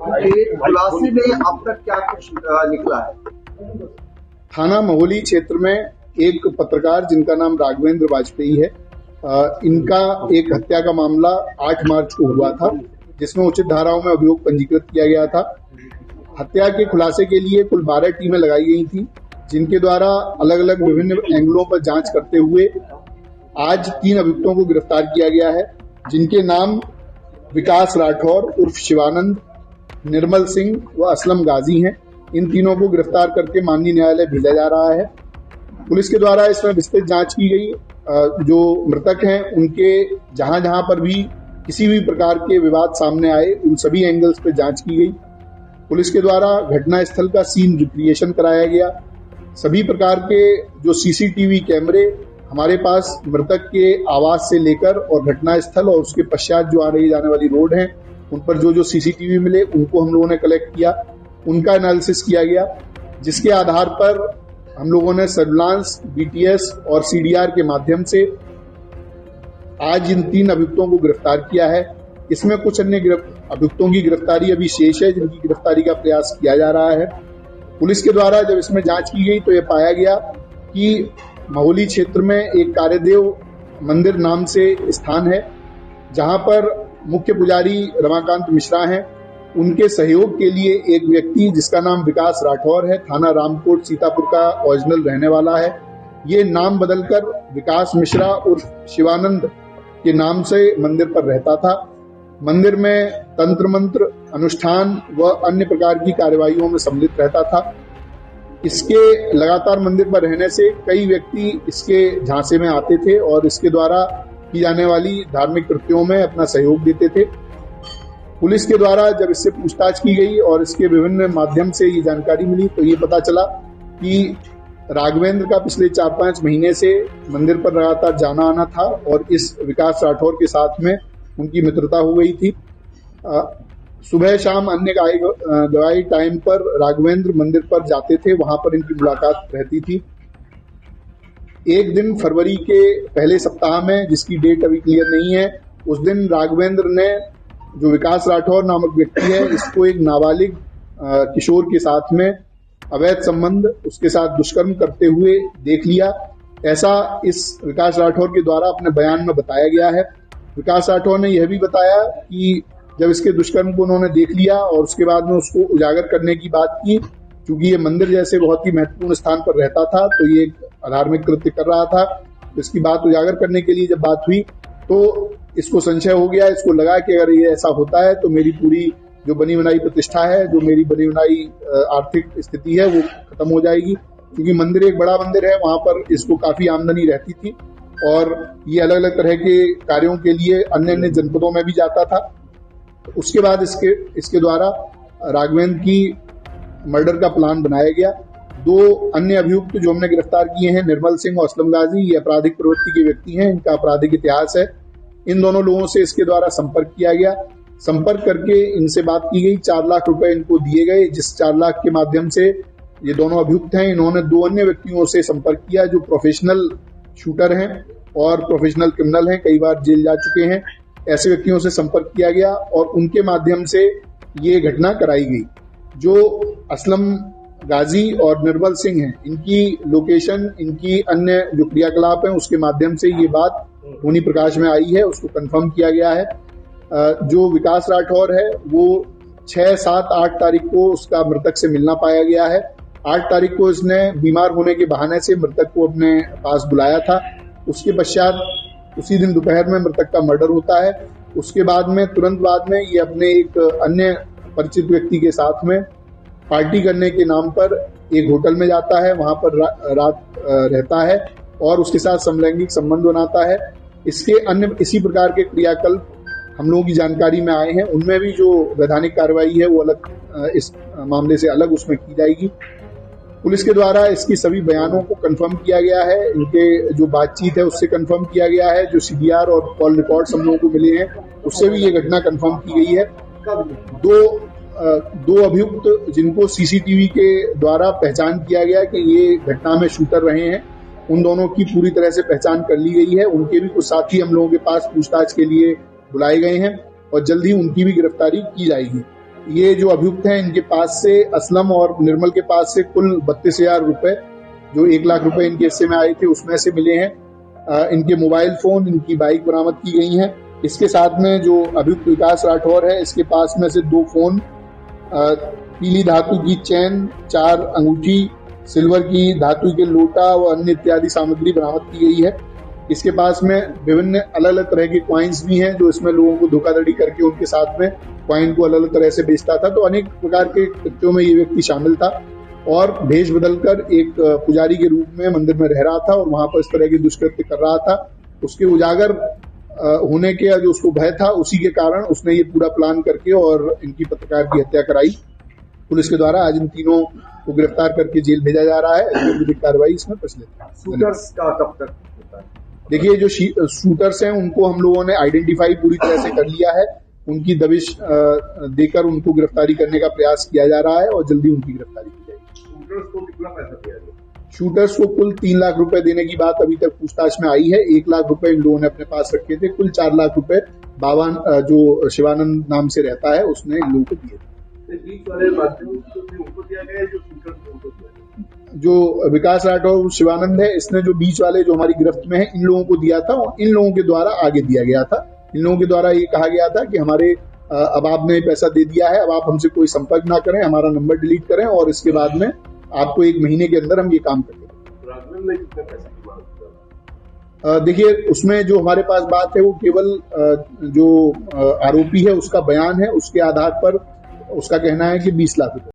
खुलासे में अब तक क्या कुछ निकला है? थाना महोली क्षेत्र में एक पत्रकार जिनका नाम राघवेंद्र वाजपेयी है, इनका एक हत्या का मामला 8 मार्च को हुआ था, जिसमें उचित धाराओं में अभियोग पंजीकृत किया गया था। हत्या के खुलासे के लिए कुल 12 टीमें लगाई गई थी, जिनके द्वारा अलग अलग विभिन्न एंगलों पर जांच करते हुए आज 3 अभियुक्तों को गिरफ्तार किया गया है, जिनके नाम विकास राठौर उर्फ शिवानंद, निर्मल सिंह व असलम गाजी हैं। इन तीनों को गिरफ्तार करके माननीय न्यायालय भेजा जा रहा है। पुलिस के द्वारा इसमें विस्तृत जांच की गई। जो मृतक हैं उनके जहां जहां पर भी किसी भी प्रकार के विवाद सामने आए, उन सभी एंगल्स पे जांच की गई। पुलिस के द्वारा घटना स्थल का सीन रिक्रिएशन कराया गया। सभी प्रकार के जो सीसीटीवी कैमरे हमारे पास मृतक के आवास से लेकर और घटना स्थल और उसके पश्चात जो आने जाने वाली रोड है, उन पर जो सीसीटीवी मिले उनको हम लोगों ने कलेक्ट किया, उनका एनालिसिस किया गया, जिसके आधार पर हम लोगों ने सर्विलांस, बीटीएस और सीडीआर के माध्यम से आज इन 3 अभियुक्तों को गिरफ्तार किया है। इसमें कुछ अन्य अभियुक्तों की गिरफ्तारी अभी शेष है, जिनकी गिरफ्तारी का प्रयास किया जा रहा है। पुलिस के द्वारा जब इसमें जांच की गई तो यह पाया गया कि महोली क्षेत्र में एक कार्यदेव मंदिर नाम से स्थान है, जहां पर मुख्य पुजारी रमाकांत मिश्रा हैं। उनके सहयोग के लिए एक व्यक्ति जिसका नाम विकास राठौर है, थाना रामकोट सीतापुर का ओरिजिनल रहने वाला है, ये नाम बदलकर विकास मिश्रा उर्फ शिवानंद के नाम से मंदिर पर रहता था। मंदिर में तंत्र मंत्र अनुष्ठान व अन्य प्रकार की कार्यवाहियों में सम्मिलित रहता था। इसके लगातार मंदिर पर रहने से कई व्यक्ति इसके झांसे में आते थे और इसके द्वारा की जाने वाली धार्मिक कृत्यों में अपना सहयोग देते थे। पुलिस के द्वारा जब इससे पूछताछ की गई और इसके विभिन्न माध्यम से ये जानकारी मिली तो ये पता चला कि राघवेंद्र का पिछले 4-5 महीने से मंदिर पर लगातार जाना आना था और इस विकास राठौर के साथ में उनकी मित्रता हो गई थी। सुबह शाम अन्य गवाही टाइम पर राघवेंद्र मंदिर पर जाते थे, वहां पर इनकी मुलाकात रहती थी। एक दिन फरवरी के पहले सप्ताह में, जिसकी डेट अभी क्लियर नहीं है, उस दिन राघवेंद्र ने जो विकास राठौर नामक व्यक्ति है, इसको एक नाबालिग किशोर के साथ में अवैध संबंध, उसके साथ दुष्कर्म करते हुए देख लिया। ऐसा इस विकास राठौर के द्वारा अपने बयान में बताया गया है। विकास राठौर ने यह भी बताया कि जब इसके दुष्कर्म को उन्होंने देख लिया और उसके बाद में उसको उजागर करने की बात की, क्योंकि ये मंदिर जैसे बहुत ही महत्वपूर्ण स्थान पर रहता था तो ये एक अधार्मिक कृत्य कर रहा था। इसकी बात उजागर करने के लिए जब बात हुई तो इसको संशय हो गया, इसको लगा कि अगर ये ऐसा होता है तो मेरी पूरी जो बनी बनाई प्रतिष्ठा है, जो मेरी बनी बनाई आर्थिक स्थिति है, वो खत्म हो जाएगी। क्योंकि मंदिर एक बड़ा मंदिर है, वहां पर इसको काफी आमदनी रहती थी और ये अलग अलग तरह के कार्यों के लिए अन्य अन्य जनपदों में भी जाता था। उसके बाद इसके द्वारा राघवेंद्र की मर्डर का प्लान बनाया गया। 2 अन्य अभियुक्त जो हमने गिरफ्तार किए हैं, निर्मल सिंह और असलम गाजी, ये आपराधिक प्रवृत्ति के व्यक्ति हैं, इनका आपराधिक इतिहास है। इन दोनों लोगों से इसके द्वारा संपर्क किया गया। संपर्क करके इनसे बात की गई, 4 लाख रुपए इनको दिए गए, जिस 4 लाख के माध्यम से ये दोनों अभियुक्त हैं, इन्होंने 2 अन्य व्यक्तियों से संपर्क किया जो प्रोफेशनल शूटर हैं और प्रोफेशनल क्रिमिनल हैं, कई बार जेल जा चुके हैं। ऐसे व्यक्तियों से संपर्क किया गया और उनके माध्यम से ये घटना कराई गई। जो असलम गाजी और निर्मल सिंह हैं, इनकी लोकेशन, इनकी अन्य जो क्रियाकलाप हैं, उसके माध्यम से ये बात होनी प्रकाश में आई है, उसको कंफर्म किया गया है। जो विकास राठौर है वो 6, 7, 8 तारीख को उसका मृतक से मिलना पाया गया है। 8 तारीख को इसने बीमार होने के बहाने से मृतक को अपने पास बुलाया था। उसके पश्चात उसी दिन दोपहर में मृतक का मर्डर होता है। उसके बाद में तुरंत बाद में ये अपने एक अन्य परिचित व्यक्ति के साथ में पार्टी करने के नाम पर एक होटल में जाता है, वहां पर रात रहता है और उसके साथ समलैंगिक संबंध बनाता है। इसके अन्य इसी प्रकार के क्रियाकल्प हम लोगों की जानकारी में आए हैं। उनमें भी जो वैधानिक कार्रवाई है वो अलग, इस मामले से अलग उसमें की जाएगी। पुलिस के द्वारा इसकी सभी बयानों को कंफर्म किया गया है, इनके जो बातचीत है उससे कंफर्म किया गया है, जो सीडीआर और कॉल रिकॉर्ड्स हम लोगों को मिले हैं उससे भी ये घटना कंफर्म की गई है। 2 अभियुक्त जिनको सीसीटीवी के द्वारा पहचान किया गया कि ये घटना में शूटर रहे हैं, उन दोनों की पूरी तरह से पहचान कर ली गई है। उनके भी कुछ साथी हम लोगों के पास पूछताछ के लिए बुलाए गए हैं और जल्द ही उनकी भी गिरफ्तारी की जाएगी। ये जो अभियुक्त हैं इनके पास से असलम और निर्मल के पास से कुल 32,000 रुपए, जो 1 लाख रुपए इनके हिस्से में आए थे उसमें से मिले हैं। इनके मोबाइल फोन, इनकी बाइक बरामद की गई हैं। इसके साथ में जो अभियुक्त विकास राठौर है इसके पास में से 2 फोन, पीली धातु की चैन, 4 अंगूठी, सिल्वर की धातु के लोटा व अन्य इत्यादि सामग्री बरामद की गई है। इसके पास में विभिन्न अलग अलग तरह के क्वाइंस भी हैं जो इसमें लोगों को धोखाधड़ी करके उनके साथ में क्वाइन को अलग अलग तरह से बेचता था। तो अनेक प्रकार के कृत्यों में ये व्यक्ति शामिल था और भेष बदलकर एक पुजारी के रूप में मंदिर में रह रहा था और वहां पर इस तरह के दुष्कृत्य कर रहा था। उसके उजागर होने के जो उसको भय था उसी के कारण उसने ये पूरा प्लान करके और इनकी पत्रकार की हत्या कराई। पुलिस के द्वारा आज इन तीनों को गिरफ्तार करके जेल भेजा जा रहा है। विधिक कार्रवाई इसमें प्रचलित है। शूटर्स का कब तक होता है? देखिए, जो शूटर्स हैं उनको हम लोगों ने आइडेंटिफाई पूरी तरह से कर लिया है। उनकी दबिश देकर उनको गिरफ्तारी करने का प्रयास किया जा रहा है और जल्दी उनकी गिरफ्तारी की जाएगी। शूटर्स को कितना पैसा दिया गया? शूटर्स को कुल 3 लाख रुपए देने की बात अभी तक पूछताछ में आई है। 1 लाख रुपए इन लोगों ने अपने पास रखे थे। कुल 4 लाख रुपए बावन जो शिवानंद नाम से रहता है उसने इन लोगों को दिए थे। बीच वाले उनको दिया गया, जो शूटर्स उनको दिया गया? जो विकास राठौर शिवानंद है इसने जो बीच वाले जो हमारी गिरफ्त में है इन लोगों को दिया था और इन लोगों के द्वारा आगे दिया गया था। इन लोगों के द्वारा ये कहा गया था कि हमारे अब आपने पैसा दे दिया है, अब आप हमसे कोई संपर्क ना करें, हमारा नंबर डिलीट करें और इसके बाद में आपको 1 महीने के अंदर हम ये काम करेंगे। राघवेंद्र ने कितने पैसे की मांग किया? देखिए, उसमें जो हमारे पास बात है वो केवल जो आरोपी है उसका बयान है। उसके आधार पर उसका कहना है कि 20 लाख रुपए।